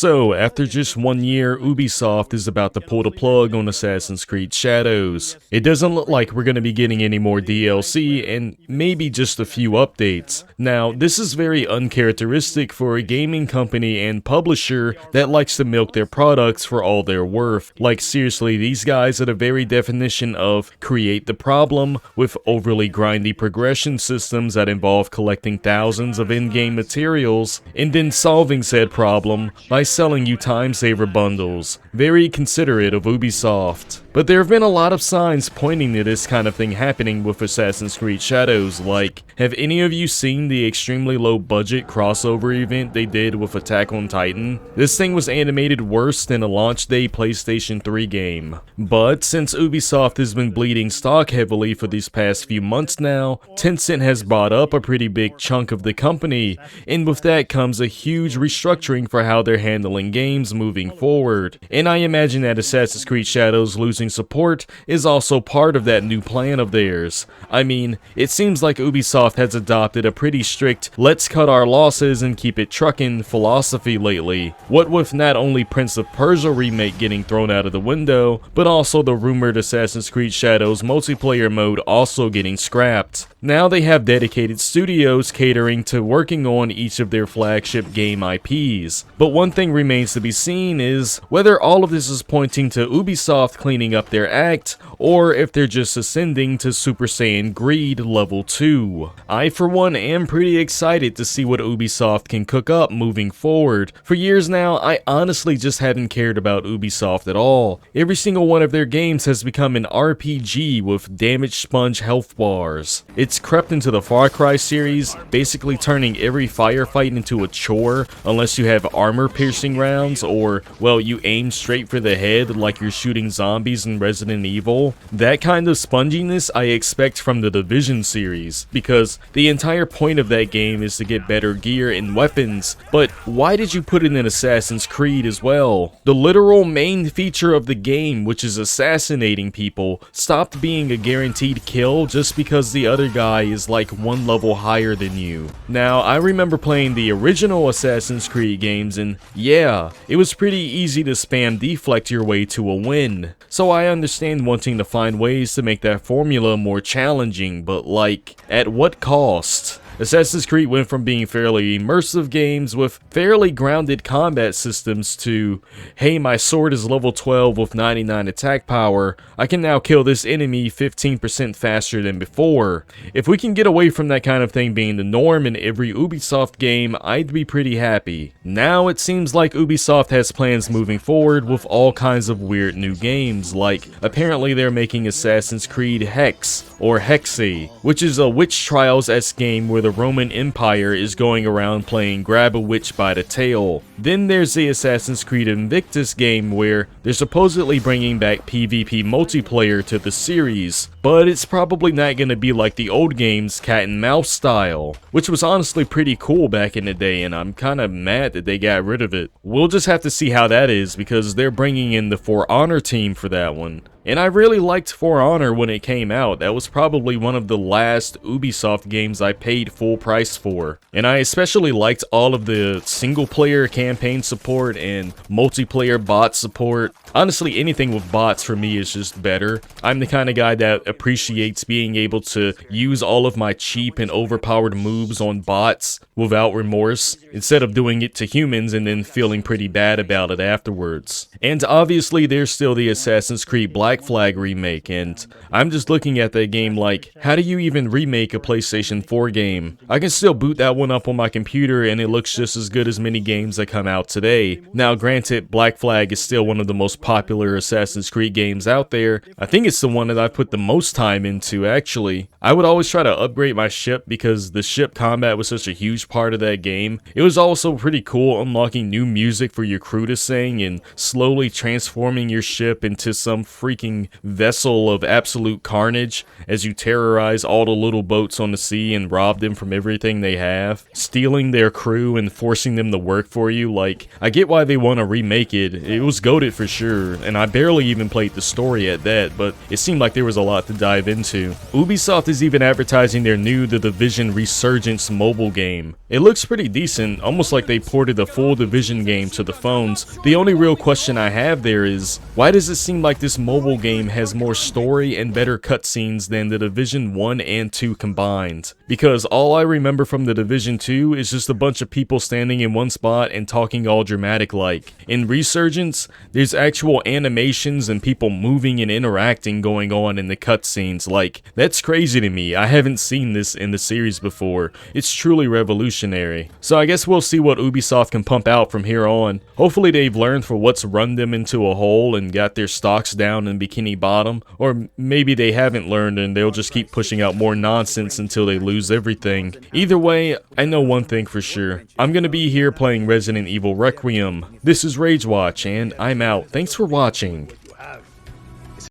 So, after just 1 year, Ubisoft is about to pull the plug on Assassin's Creed Shadows. It doesn't look like we're going to be getting any more DLC and maybe just a few updates. Now, this is very uncharacteristic for a gaming company and publisher that likes to milk their products for all they're worth. Like seriously, these guys are the very definition of create the problem with overly grindy progression systems that involve collecting thousands of in-game materials and then solving said problem by selling you time saver bundles. Very considerate of Ubisoft. But there have been a lot of signs pointing to this kind of thing happening with Assassin's Creed Shadows. Like, have any of you seen the extremely low budget crossover event they did with Attack on Titan? This thing was animated worse than a launch day PlayStation 3 game. But since Ubisoft has been bleeding stock heavily for these past few months now, Tencent has bought up a pretty big chunk of the company, and with that comes a huge restructuring for how they're handling games moving forward. And I imagine that Assassin's Creed Shadows losing support is also part of that new plan of theirs. I mean, it seems like Ubisoft has adopted a pretty strict let's cut our losses and keep it truckin' philosophy lately. What with not only Prince of Persia remake getting thrown out of the window, but also the rumored Assassin's Creed Shadows multiplayer mode also getting scrapped. Now they have dedicated studios catering to working on each of their flagship game IPs. But one thing remains to be seen is whether all of this is pointing to Ubisoft cleaning up their act, or if they're just ascending to Super Saiyan Greed Level 2. I for one am pretty excited to see what Ubisoft can cook up moving forward. For years now, I honestly just haven't cared about Ubisoft at all. Every single one of their games has become an RPG with damage sponge health bars. It's crept into the Far Cry series, basically turning every firefight into a chore unless you have armor-piercing rounds or, well, you aim straight for the head like you're shooting zombies in Resident Evil. That kind of sponginess I expect from the Division series, because the entire point of that game is to get better gear and weapons, but why did you put it in Assassin's Creed as well? The literal main feature of the game, which is assassinating people, stopped being a guaranteed kill just because the other guy is like one level higher than you. Now, I remember playing the original Assassin's Creed games and yeah, it was pretty easy to spam deflect your way to a win. So I understand wanting to find ways to make that formula more challenging, but like, at what cost? Assassin's Creed went from being fairly immersive games with fairly grounded combat systems to, hey, my sword is level 12 with 99 attack power, I can now kill this enemy 15% faster than before. If we can get away from that kind of thing being the norm in every Ubisoft game, I'd be pretty happy. Now it seems like Ubisoft has plans moving forward with all kinds of weird new games, like apparently they're making Assassin's Creed Hexe, or Hexe, which is a witch trials-esque game where the Roman Empire is going around playing grab a witch by the tail. Then there's the Assassin's Creed Invictus game where they're supposedly bringing back PvP multiplayer to the series, but it's probably not going to be like the old game's cat and mouse style, which was honestly pretty cool back in the day, and I'm kind of mad that they got rid of it. We'll just have to see how that is because they're bringing in the For Honor team for that one. And I really liked For Honor when it came out. That was probably one of the last Ubisoft games I paid full price for. And I especially liked all of the single player campaign support and multiplayer bot support. Honestly, anything with bots for me is just better. I'm the kind of guy that appreciates being able to use all of my cheap and overpowered moves on bots without remorse, instead of doing it to humans and then feeling pretty bad about it afterwards. And obviously there's still the Assassin's Creed Black Flag Remake, and I'm just looking at that game like, how do you even remake a PlayStation 4 game? I can still boot that one up on my computer and it looks just as good as many games that come out today. Now granted, Black Flag is still one of the most popular Assassin's Creed games out there. I think it's the one that I've put the most time into actually. I would always try to upgrade my ship because the ship combat was such a huge part of that game. It was also pretty cool unlocking new music for your crew to sing and slowly transforming your ship into some freaking vessel of absolute carnage as you terrorize all the little boats on the sea and rob them from everything they have, stealing their crew and forcing them to work for you. Like, I get why they want to remake it. It was goated for sure, and I barely even played the story at that, but it seemed like there was a lot to dive into. Ubisoft is even advertising their new The Division Resurgence mobile game. It looks pretty decent, almost like they ported a full Division game to the phones. The only real question I have there is, why does it seem like this mobile game has more story and better cutscenes than The Division 1 and 2 combined? Because all I remember from The Division 2 is just a bunch of people standing in one spot and talking all dramatic like. In Resurgence, there's actual animations and people moving and interacting going on in the cutscenes. Like, that's crazy to me. I haven't seen this in the series before. It's truly revolutionary. So I guess we'll see what Ubisoft can pump out from here on. Hopefully they've learned for what's run them into a hole and got their stocks down in Bikini Bottom, or maybe they haven't learned and they'll just keep pushing out more nonsense until they lose everything. Either way, I know one thing for sure. I'm gonna be here playing Resident Evil Requiem. This is RageWatch, and I'm out. Thanks for watching.